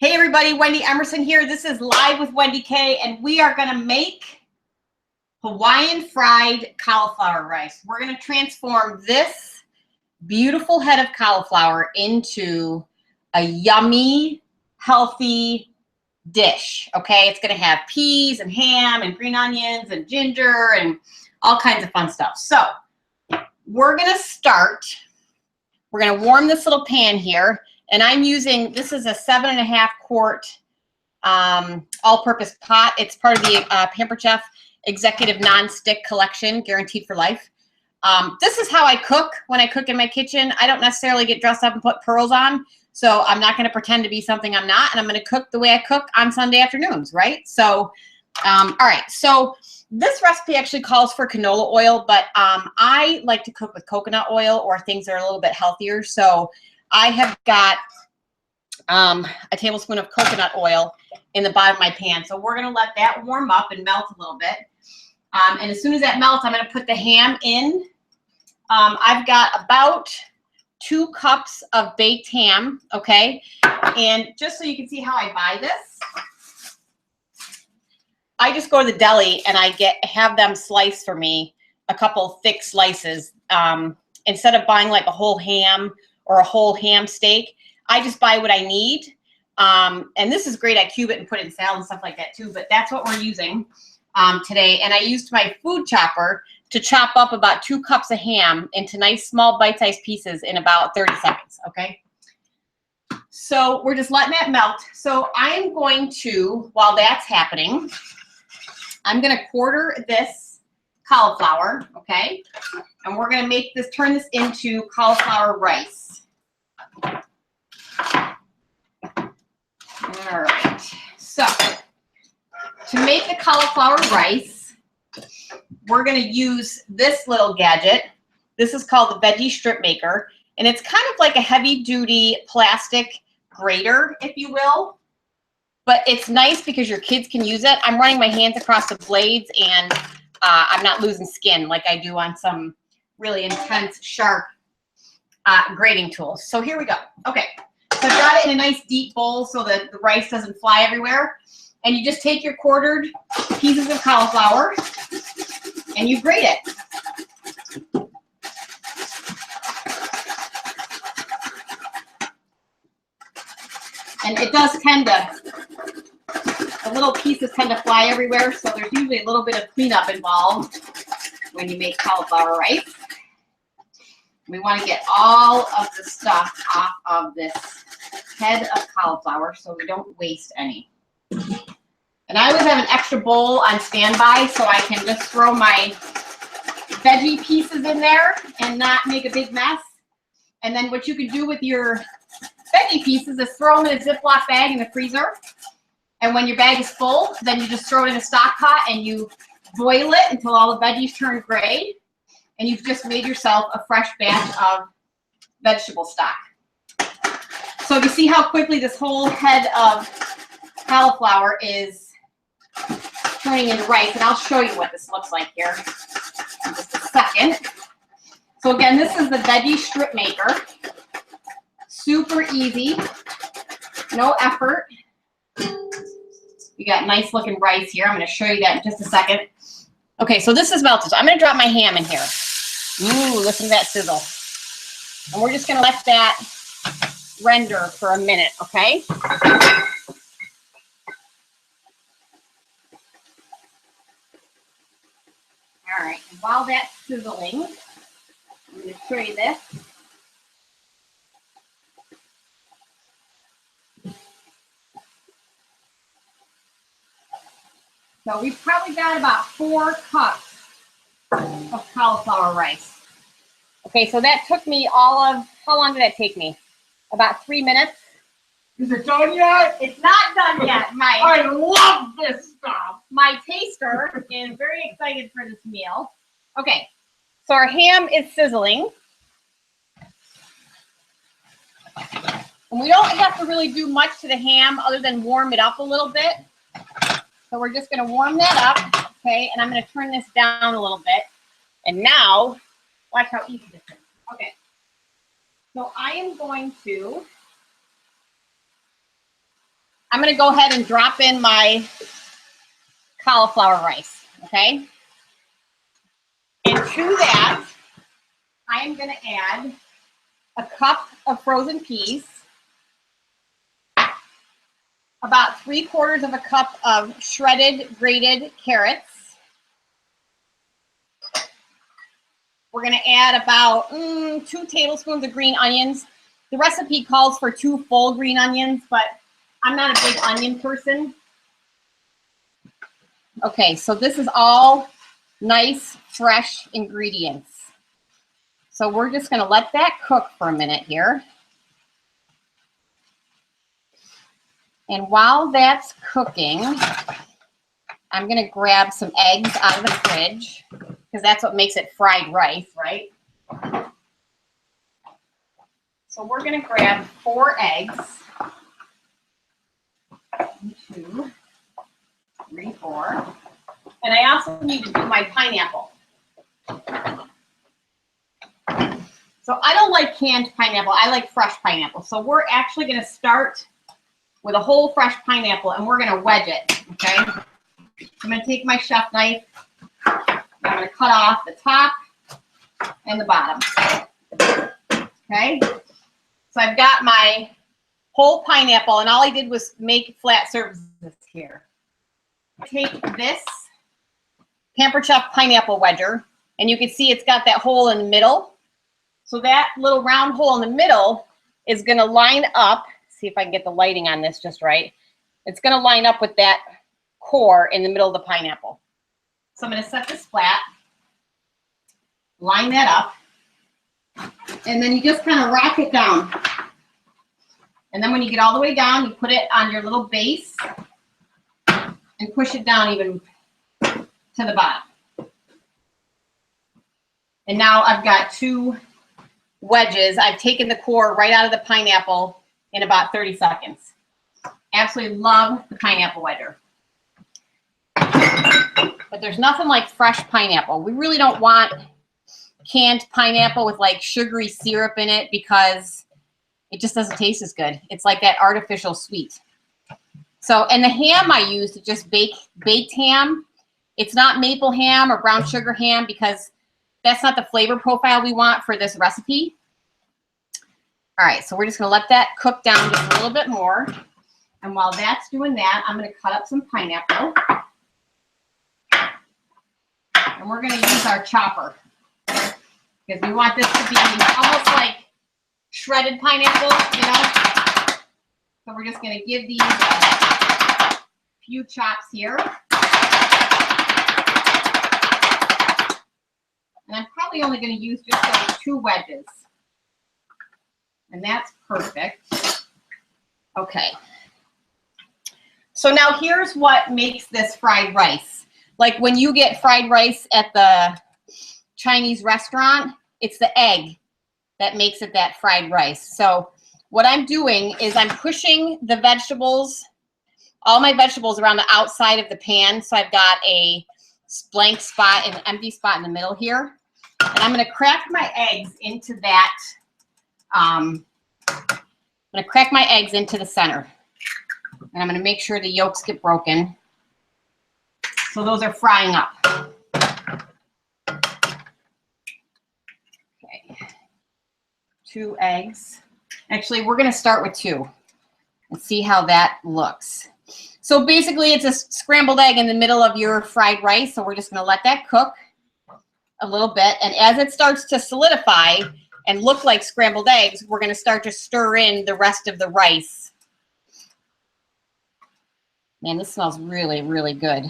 Hey everybody, Wendy Emerson here. This is Live with Wendy K, and we are going to make Hawaiian fried cauliflower rice. We're going to transform this beautiful head of cauliflower into a yummy, healthy dish, okay? It's going to have peas and ham and green onions and ginger and all kinds of fun stuff. So we're going to start. We're going to warm this little pan here. And I'm using, this is a 7.5 quart all-purpose pot. It's part of the Pampered Chef Executive Non-Stick Collection, guaranteed for life. This is how I cook when I cook in my kitchen. I don't necessarily get dressed up and put pearls on, so I'm not going to pretend to be something I'm not, and I'm going to cook the way I cook on Sunday afternoons, right? So, all right, so this recipe actually calls for canola oil, but I like to cook with coconut oil or things that are a little bit healthier, so I have got a tablespoon of coconut oil in the bottom of my pan. So we're going to let that warm up and melt a little bit. And as soon as that melts, I'm going to put the ham in. I've got about 2 cups of baked ham, okay? And just so you can see how I buy this, I just go to the deli and I have them slice for me a couple thick slices. Instead of buying like a whole ham or a whole ham steak, I just buy what I need. And this is great. I cube it and put it in salad and stuff like that too, but that's what we're using today. And I used my food chopper to chop up about 2 cups of ham into nice small bite-sized pieces in about 30 seconds, okay? So we're just letting that melt. So I'm going to, while that's happening, I'm gonna quarter this cauliflower, okay? And we're gonna make this, turn this into cauliflower rice. All right, so to make the cauliflower rice, we're going to use this little gadget. This is called the Veggie Strip Maker, and it's kind of like a heavy-duty plastic grater, if you will, but it's nice because your kids can use it. I'm running my hands across the blades, and I'm not losing skin like I do on some really intense, sharp grating tools. So here we go. Okay. So I've got it in a nice deep bowl so that the rice doesn't fly everywhere. And you just take your quartered pieces of cauliflower and you grate it. And it does tend to, the little pieces tend to fly everywhere, so there's usually a little bit of cleanup involved when you make cauliflower rice. We want to get all of the stuff off of this head of cauliflower so we don't waste any. And I always have an extra bowl on standby so I can just throw my veggie pieces in there and not make a big mess. And then what you can do with your veggie pieces is throw them in a Ziploc bag in the freezer. And when your bag is full, then you just throw it in a stock pot and you boil it until all the veggies turn gray. And you've just made yourself a fresh batch of vegetable stock. So you see how quickly this whole head of cauliflower is turning into rice. And I'll show you what this looks like here in just a second. So again, this is the Veggie Strip Maker. Super easy, no effort. You got nice looking rice here. I'm going to show you that in just a second. Okay, so this is melted. So I'm going to drop my ham in here. Ooh, listen to that sizzle. And we're just going to let that render for a minute, okay? All right, and while that's sizzling, I'm going to show you this. So we've probably got about 4 cups of cauliflower rice. Okay, so that took me all of, how long did that take me? About 3 minutes. Is it done yet? It's not done yet. I love this stuff. My taster is very excited for this meal. Okay, so our ham is sizzling. And we don't have to really do much to the ham other than warm it up a little bit. So we're just going to warm that up, okay? And I'm going to turn this down a little bit. And now, watch how easy this is. Okay. So I am going to I'm going to go ahead and drop in my cauliflower rice, okay? And to that, I am going to add a cup of frozen peas, about 3/4 of a cup of shredded grated carrots. We're going to add about 2 tablespoons of green onions. The recipe calls for 2 full green onions, but I'm not a big onion person. Okay, so this is all nice, fresh ingredients. So we're just going to let that cook for a minute here. And while that's cooking, I'm going to grab some eggs out of the fridge because that's what makes it fried rice, right? So we're going to grab 4 eggs. 1, 2, 3, 4. And I also need to do my pineapple. So I don't like canned pineapple. I like fresh pineapple. So we're actually going to start with a whole fresh pineapple and we're going to wedge it, okay? I'm going to take my chef knife. I'm going to cut off the top and the bottom. Okay? So I've got my whole pineapple and all I did was make flat surfaces here. Take this Pampered Chef pineapple wedger and you can see it's got that hole in the middle. So that little round hole in the middle is going to line up. See if I can get the lighting on this just right. It's going to line up with that core in the middle of the pineapple. So I'm going to set this flat, line that up, and then you just kind of rock it down. And then when you get all the way down, you put it on your little base and push it down even to the bottom. And now I've got 2 wedges. I've taken the core right out of the pineapple in about 30 seconds. Absolutely love the pineapple wedger. But there's nothing like fresh pineapple. We really don't want canned pineapple with like sugary syrup in it because it just doesn't taste as good. It's like that artificial sweet. So, and the ham I use to just baked ham. It's not maple ham or brown sugar ham because that's not the flavor profile we want for this recipe. All right, so we're just gonna let that cook down just a little bit more. And while that's doing that, I'm gonna cut up some pineapple. And we're gonna use our chopper because we want this to be almost like shredded pineapple, you know? So we're just gonna give these a few chops here. And I'm probably only gonna use just those 2 wedges. And that's perfect. Okay. So now here's what makes this fried rice. Like when you get fried rice at the Chinese restaurant, it's the egg that makes it that fried rice. So what I'm doing is I'm pushing the vegetables, all my vegetables around the outside of the pan. So I've got a blank spot, an empty spot in the middle here. And I'm going to crack my eggs into that. I'm going to crack my eggs into the center. And I'm going to make sure the yolks get broken. So those are frying up. Okay. 2 eggs. Actually, we're going to start with 2 and see how that looks. So basically, it's a scrambled egg in the middle of your fried rice. So we're just going to let that cook a little bit. And as it starts to solidify and look like scrambled eggs, we're going to start to stir in the rest of the rice. Man, this smells really, really good.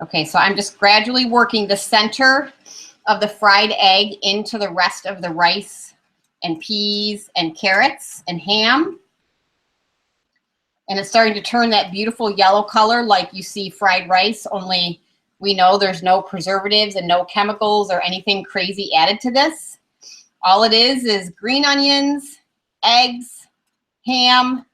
Okay, so I'm just gradually working the center of the fried egg into the rest of the rice and peas and carrots and ham. And it's starting to turn that beautiful yellow color like you see fried rice, only we know there's no preservatives and no chemicals or anything crazy added to this. All it is green onions, eggs, ham,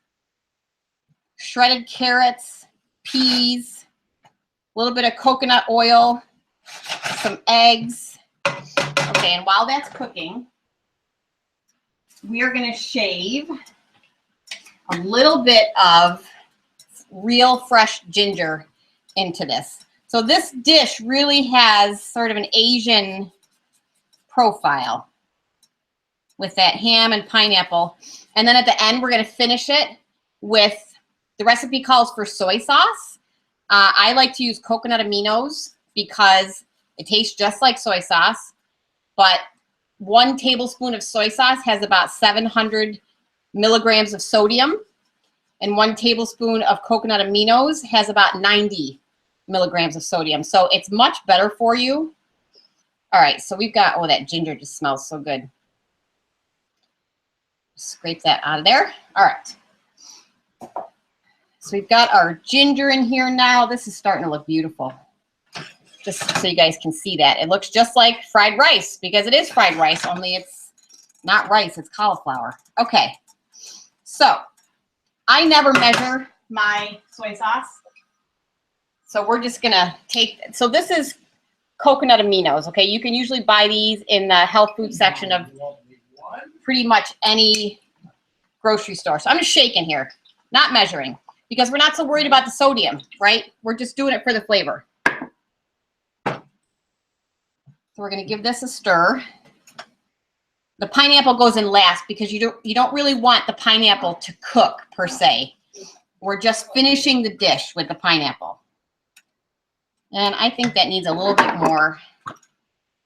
shredded carrots, peas, a little bit of coconut oil, some eggs. Okay, and while that's cooking, we are going to shave a little bit of real fresh ginger into this. So this dish really has sort of an Asian profile with that ham and pineapple. And then at the end, we're going to finish it with, the recipe calls for soy sauce. I like to use coconut aminos because it tastes just like soy sauce, but 1 tablespoon of soy sauce has about 700 milligrams of sodium, and 1 tablespoon of coconut aminos has about 90 milligrams of sodium. So it's much better for you. All right, so we've got, oh, that ginger just smells so good. Scrape that out of there. All right. So we've got our ginger in here now. This is starting to look beautiful. Just so you guys can see that. It looks just like fried rice because it is fried rice, only it's not rice, it's cauliflower. Okay, so I never measure my soy sauce. So we're just gonna take, so this is coconut aminos, okay? You can usually buy these in the health food section of pretty much any grocery store. So I'm just shaking here, not measuring, because we're not so worried about the sodium, right? We're just doing it for the flavor. So we're going to give this a stir. The pineapple goes in last because you don't really want the pineapple to cook per se. We're just finishing the dish with the pineapple. And I think that needs a little bit more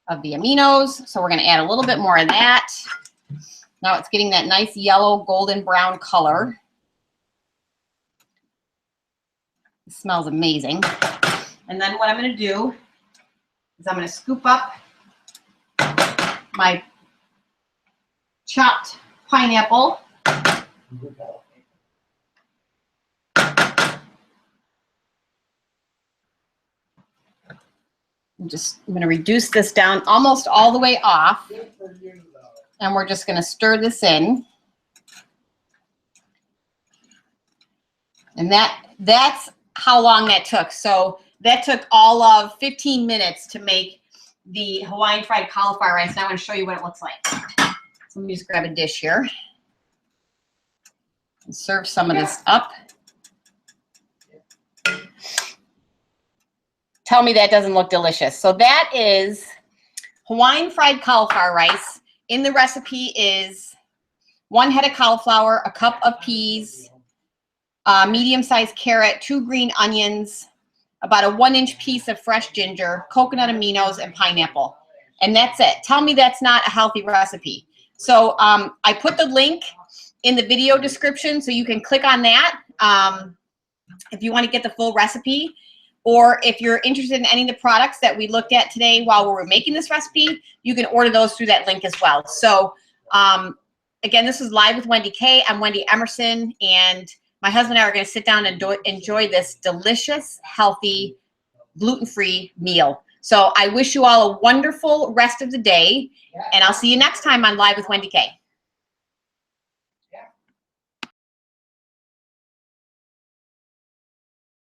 of the aminos. So we're going to add a little bit more of that. Now it's getting that nice yellow golden brown color. It smells amazing. And then what I'm going to do is I'm going to scoop up my chopped pineapple. I'm going to reduce this down almost all the way off. And we're just going to stir this in. And that's how long that took. So that took all of 15 minutes to make the Hawaiian fried cauliflower rice. Now I'm going to show you what it looks like. So let me just grab a dish here and serve some of this up. Tell me that doesn't look delicious. So that is Hawaiian fried cauliflower rice. In the recipe is 1 head of cauliflower, a cup of peas, a medium-sized carrot, 2 green onions, about a 1-inch piece of fresh ginger, coconut aminos, and pineapple. And that's it. Tell me that's not a healthy recipe. So I put the link in the video description so you can click on that if you want to get the full recipe. Or if you're interested in any of the products that we looked at today while we were making this recipe, you can order those through that link as well. So again, this is Live with Wendy K. I'm Wendy Emerson, and my husband and I are going to sit down and enjoy this delicious, healthy, gluten-free meal. So I wish you all a wonderful rest of the day, and I'll see you next time on Live with Wendy K.